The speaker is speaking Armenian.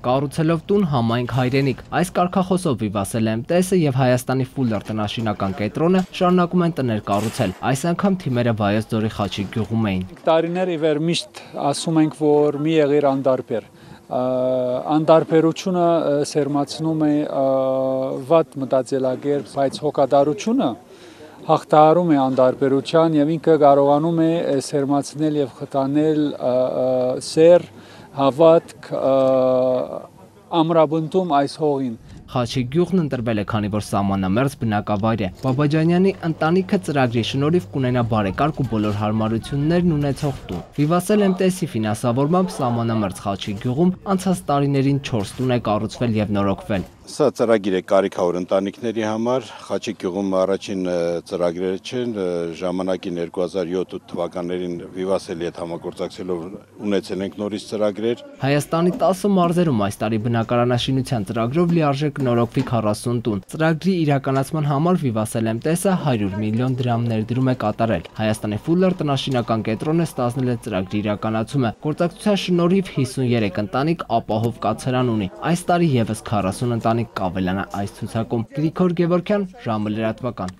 Կառուցելով տուն համայնք հայրենիք, այս կարգախոսով Վիվասել ՄՏՍ-ը եւ Հայաստանի Ֆուլլեր տնօրինական կենտրոնը շարունակում են տներ կառուցել։ Այս անգամ թիմերը Վայոց ձորի Խաչիկ գյուղում էին։ Տարիներ ի վեր միշտ ասում ենք, որ մի եղիր անդարբեր։ Անդարբերությունը սերմացնում է վատ մտածելակերպ, բայց հոգադարությունը հաղթահարում է անդարբերության եւ ինքը կարողանում է սերմացնել եւ խթանել սեր, հավատք, ամրապնդում այս հողին։ Խաչիկ գյուղն ընտրվել է, քանի որ սահմանամերձ բնակավայր է։ Բաբաջանյանի ընտանիքը ծրագրի շնորհիվ կունենա բարեկարգ ու բոլոր հարմարություններն ունեցող տուն։ Վիվասել ՄՏՍ-ի ֆինանսավորմամբ սահմանամերձ Խաչիկ գյուղում անցած տարիներին 4 տուն է կառուցվել եւ նորոգվել։ Սա ծրագիր է կարիքավոր ընտանիքների համար։ Խաչիկ գյուղում առաջին ծրագրերը չեն, ժամանակին 2007 թվականներին Վիվասելի հետ համագործակցելով ունեցել ենք նորից ծրագրեր։ Հայաստանի 10 մարզերում այս տարի բնակարանաշինության ծրագրով լիարժեք կնորոգվի 40 տուն։ Ծրագրի իրականացման համար Վիվասել ՄՏՍ-ը 100 միլիոն դրամ ներդրում է կատարել։ Հայաստանի Ֆուլլեր տնօրինական կենտրոնը ստանձնել է ծրագրի իրականացումը։ Գործակցության շնորհիվ 53 ընտանիք ապահով կացարան ունի։ Այս տարի եւս 40 ընտանիք կավելանա այս ցուցակում։ Գրիգոր Գևորգյան, ժամը լրատվական։